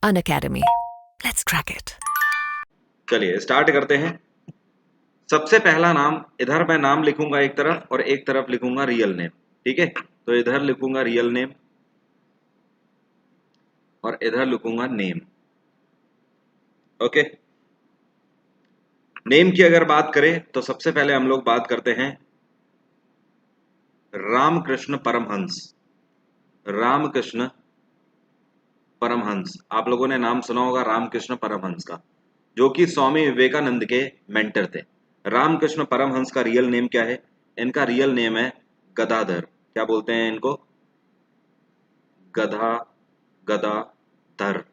Unacademy. Let's crack it. चलिए start करते हैं। सबसे पहला नाम, इधर मैं नाम लिखूंगा एक तरफ और एक तरफ लिखूंगा रियल नेम। ठीक है, तो इधर लिखूंगा रियल नेम और इधर लिखूंगा नेम। ओके, नेम की अगर बात करें तो सबसे पहले हम लोग बात करते हैं रामकृष्ण परमहंस। रामकृष्ण परमहंस, आप लोगों ने नाम सुना होगा रामकृष्ण परमहंस का, जो कि स्वामी विवेकानंद के मेंटर थे। रामकृष्ण परमहंस का रियल नेम क्या है? इनका रियल नेम है गदाधर। क्या बोलते हैं इनको? गधा, गदाधर,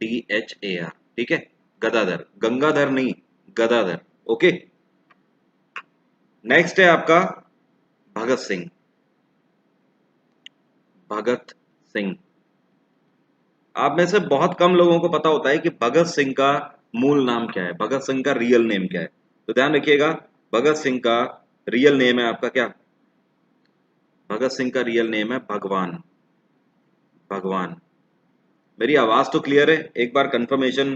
DHAR। ठीक है, गदाधर, गंगाधर नहीं, गदाधर। ओके, नेक्स्ट है आपका भगत सिंह। भगत सिंह, आप में से बहुत कम लोगों को पता होता है कि भगत सिंह का मूल नाम क्या है, भगत सिंह का रियल नेम क्या है। तो ध्यान रखिएगा, भगत सिंह का रियल नेम है आपका क्या? भगत सिंह का रियल नेम है भगवान। भगवान। मेरी आवाज तो क्लियर है? एक बार कंफर्मेशन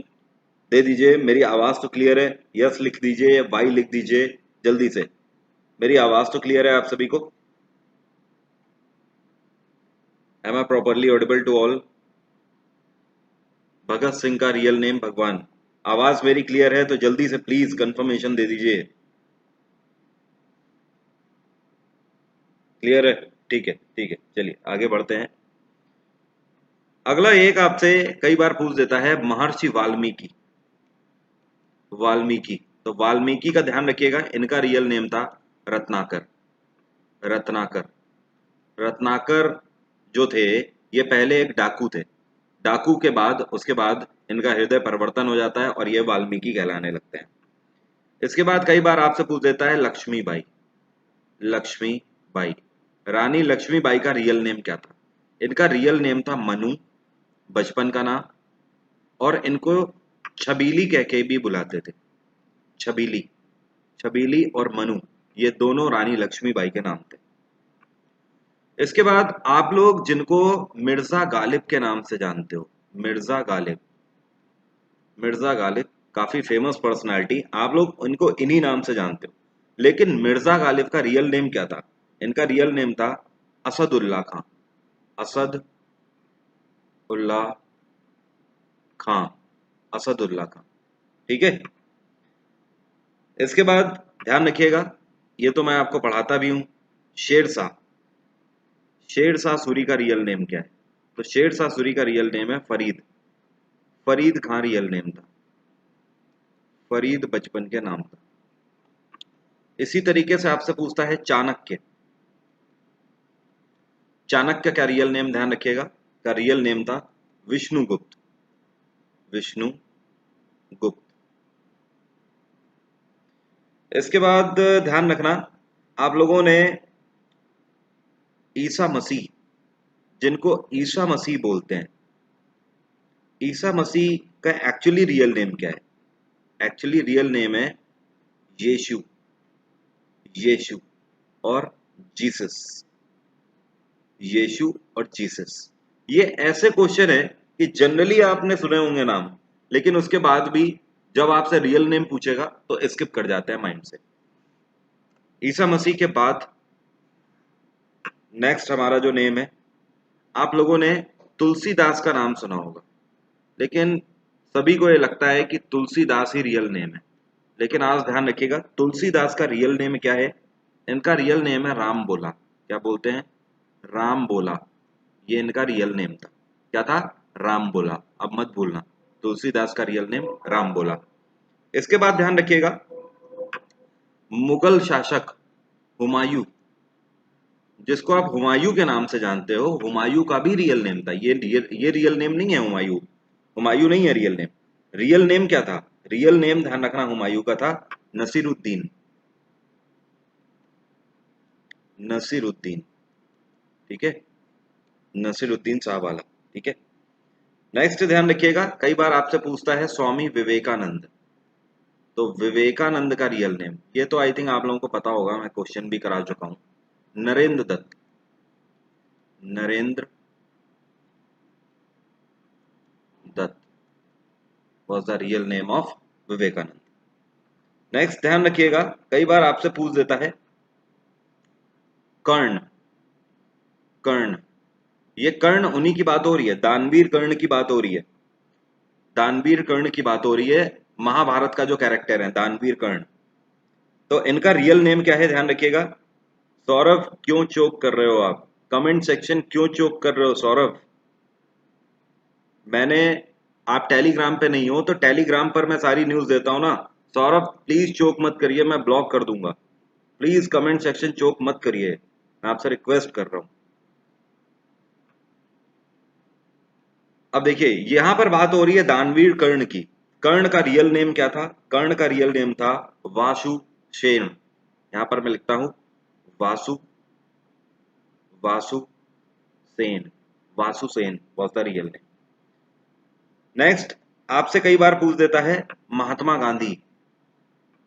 दे दीजिए, मेरी आवाज तो क्लियर है? यस लिख दीजिए, वाई लिख दीजिए जल्दी से। मेरी आवाज तो क्लियर है आप सभी को? Am I properly audible to all? Bhagat Singh का रियल नेम भगवान। आवाज मेरी क्लियर है तो जल्दी से प्लीज कंफर्मेशन दे दीजिए। क्लियर है? ठीक है, ठीक है, चलिए आगे बढ़ते हैं। अगला एक आपसे कई बार पूछ देता है, महर्षि वाल्मीकि। वाल्मीकि, तो वाल्मीकि का ध्यान रखिएगा, इनका रियल नेम था रत्नाकर। रत्नाकर। रत्नाकर जो थे, ये पहले एक डाकू थे। डाकू के बाद, उसके बाद इनका हृदय परिवर्तन हो जाता है और ये वाल्मीकि कहलाने लगते हैं। इसके बाद कई बार आपसे पूछ देता है लक्ष्मीबाई। लक्ष्मीबाई, रानी लक्ष्मीबाई का रियल नेम क्या था? इनका रियल नेम था मनु, बचपन का नाम, और इनको छबीली कह के भी बुलाते थे। छबीली। छबीली और मनु, ये दोनों रानी लक्ष्मीबाई के नाम थे। इसके बाद आप लोग जिनको मिर्जा गालिब के नाम से जानते हो, मिर्जा गालिब। मिर्जा गालिब काफी फेमस पर्सनालिटी, आप लोग इनको इन्हीं नाम से जानते हो। लेकिन मिर्जा गालिब का रियल नेम क्या था? इनका रियल नेम था असदुल्ला खां। असद उल्ला खां। असदुल्ला खां। ठीक है, इसके बाद ध्यान रखिएगा, ये तो मैं आपको पढ़ाता भी हूं, शेरशाह। शेरशाह सूरी का रियल नेम क्या है? तो शेरशाह सूरी का रियल नेम है फरीद। फरीद खां रियल नेम था। फरीद बचपन के नाम था। इसी तरीके से आपसे पूछता है चाणक्य। चाणक्य का रियल नेम ध्यान रखिएगा, का रियल नेम था विष्णुगुप्त। विष्णुगुप्त। इसके बाद ध्यान रखना, आप लोगों ने ईसा मसीह, जिनको ईसा मसीह बोलते हैं, ईसा मसीह का एक्चुअली रियल नेम क्या है? एक्चुअली रियल नेम है यीशु। यीशु और जीसस। यीशु और जीसस, ये ऐसे क्वेश्चन है कि जनरली आपने सुने होंगे नाम, लेकिन उसके बाद भी जब आपसे रियल नेम पूछेगा तो स्किप कर जाते हैं माइंड से। ईसा मसीह के बाद नेक्स्ट हमारा जो नेम है, आप लोगों ने तुलसीदास का नाम सुना होगा, लेकिन सभी को ये लगता है कि तुलसीदास ही रियल नेम है। लेकिन आज ध्यान रखिएगा, तुलसीदास का रियल नेम क्या है? इनका रियल नेम है राम बोला। क्या बोलते हैं? राम बोला। ये इनका रियल नेम था। क्या था? राम बोला। अब मत भूलना, तुलसीदास का रियल नेम राम बोला। इसके बाद ध्यान रखिएगा, मुगल शासक हुमायूं, जिसको आप हुमायूं के नाम से जानते हो, हुमायूं का भी रियल नेम था। ये रियल नेम नहीं है हुमायूं। हुमायूं नहीं है रियल नेम। रियल नेम क्या था? रियल नेम ध्यान रखना, हुमायूं का था नसीरुद्दीन। नसीरुद्दीन। ठीक है, नसीरुद्दीन शाह वाला। ठीक है, नेक्स्ट ध्यान रखिएगा, कई बार आपसे पूछता है स्वामी विवेकानंद। तो विवेकानंद का रियल नेम, ये तो आई थिंक आप लोगों को पता होगा, मैं क्वेश्चन भी करा चुका हूं। Narendra Datta. Narendra Datta was the real name of Vivekananda. Next ध्यान रखिएगा, कई बार आपसे पूछ देता है कर्ण। कर्ण, ये कर्ण उन्हीं की बात हो रही है, दानवीर कर्ण की बात हो रही है। दानवीर कर्ण की बात हो रही है, महाभारत का जो कैरेक्टर है दानवीर कर्ण। तो इनका रियल नेम क्या है, ध्यान रखिएगा। सौरभ क्यों चोक कर रहे हो आप? कमेंट सेक्शन क्यों चोक कर रहे हो सौरभ? मैंने, आप टेलीग्राम पे नहीं हो तो टेलीग्राम पर मैं सारी न्यूज देता हूं ना। सौरभ प्लीज चोक मत करिए, मैं ब्लॉक कर दूंगा। प्लीज कमेंट सेक्शन चोक मत करिए, मैं आपसे रिक्वेस्ट कर रहा हूं। अब देखिए यहां पर बात हो रही है दानवीर कर्ण की। कर्ण का रियल नेम क्या था? कर्ण का रियल नेम था वासु सेन। यहां पर मैं लिखता हूं Vasu Vasu Sen. Vasu Sen was the real name. Next, आपसे कई बार पूछ देता है महात्मा गांधी।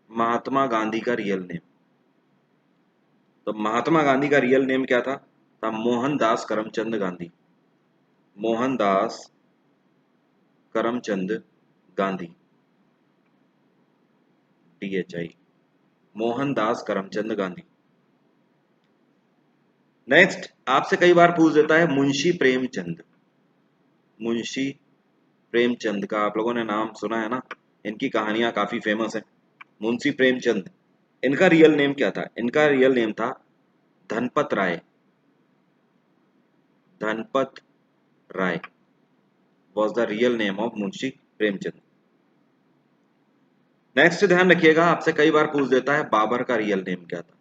महात्मा गांधी का रियल नेम। तो महात्मा गांधी का रियल नेम क्या था? मोहनदास करमचंद गांधी। मोहनदास करमचंद गांधी, DHI, मोहनदास करमचंद गांधी। नेक्स्ट, आपसे कई बार पूछ देता है मुंशी प्रेमचंद। मुंशी प्रेमचंद का आप लोगों ने नाम सुना है ना, इनकी कहानियां काफी फेमस है। मुंशी प्रेमचंद, इनका रियल नेम क्या था? इनका रियल नेम था Dhanpat Rai. Dhanpat Rai was the real name of Munshi Premchand. Next ध्यान रखिएगा, आपसे कई बार पूछ देता है बाबर का रियल नेम क्या था?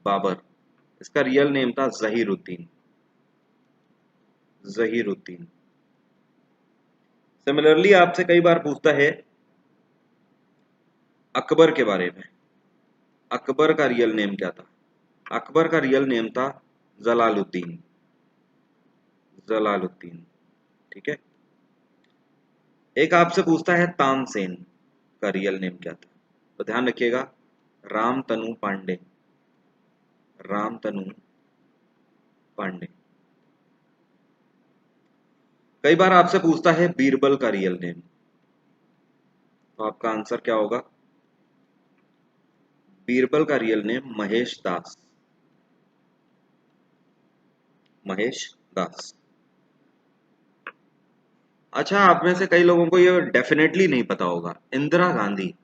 बाबर, इसका रियल नेम था जहीरुद्दीन। जहीरुद्दीन। सिमिलरली आपसे कई बार पूछता है अकबर के बारे में। अकबर का रियल नेम क्या था? अकबर का रियल नेम था जलालुद्दीन। जलालुद्दीन, ठीक है। एक आपसे पूछता है तानसेन का रियल नेम क्या था? तो ध्यान रखिएगा रामतनु पांडे। रामतनु पांडे। कई बार आपसे पूछता है बीरबल का रियल नेम। तो आपका आंसर क्या होगा? बीरबल का रियल नेम महेश दास। महेश दास। अच्छा, आप में से कई लोगों को ये डेफिनेटली नहीं पता होगा, इंदिरा गांधी।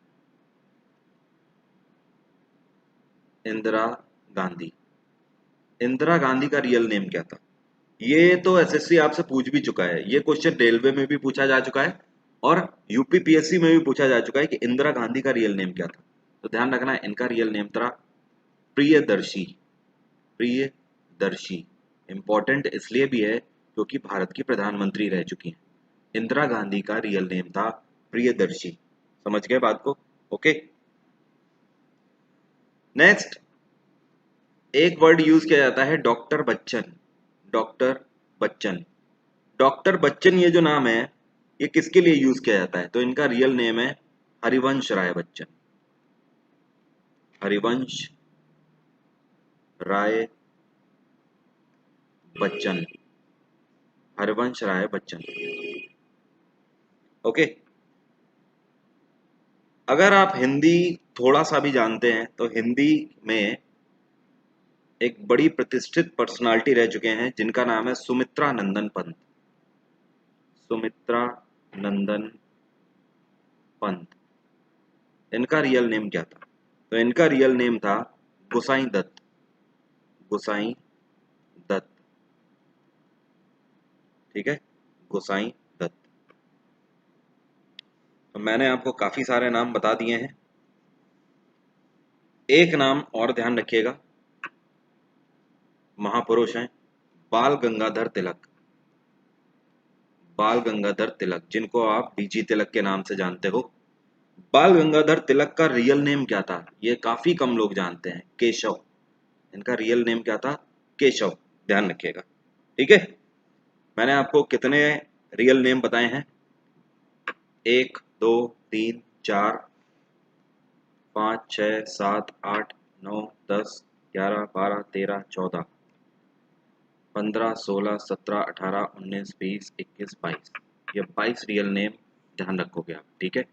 इंदिरा गांधी। इंदिरा गांधी का रियल नेम क्या था? ये तो एसएससी आपसे पूछ भी चुका है, ये क्वेश्चन रेलवे में भी पूछा जा चुका है और यूपीपीएससी में भी पूछा जा चुका है कि इंदिरा गांधी का रियल नेम क्या था। तो ध्यान रखना, इनका रियल नेम था प्रियदर्शी। प्रियदर्शी इंपॉर्टेंट इसलिए भी है क्योंकि भारत की प्रधानमंत्री रह चुकी हैं। इंदिरा गांधी का रियल नेम था प्रियदर्शी। समझ गए बात को? ओके। नेक्स्ट, एक वर्ड यूज किया जाता है doctor Bachchan. Doctor Bachchan. Doctor Bachchan ये जो नाम है ये किसके लिए यूज किया जाता है? तो इनका रियल नेम है हरिवंश राय बच्चन। हरिवंश राय बच्चन। हरिवंश राय बच्चन। ओके। अगर आप हिंदी थोड़ा सा भी जानते हैं तो हिंदी में एक बड़ी प्रतिष्ठित पर्सनालिटी रह चुके हैं जिनका नाम है सुमित्रा नंदन पंत। सुमित्रा नंदन पंत। इनका रियल नेम क्या था? तो इनका रियल नेम था गोसाई दत्त। गोसाई दत्त, ठीक है, गोसाई दत्त। तो मैंने आपको काफी सारे नाम बता दिए हैं। एक नाम और ध्यान रखिएगा, महापुरुष हैं बाल गंगाधर तिलक। बाल गंगाधर तिलक, जिनको आप बीजी तिलक के नाम से जानते हो। बाल गंगाधर तिलक का रियल नेम क्या था? ये काफी कम लोग जानते हैं, केशव। इनका रियल नेम क्या था? केशव। ध्यान रखिएगा, ठीक है। मैंने आपको कितने रियल नेम बताए हैं? 1 2 3 4 5 6 7 8 9 10 11 12 13 14 15 16 17 18 19 20 21 22। ये 22 रियल नेम ध्यान रखोगे आप, ठीक है।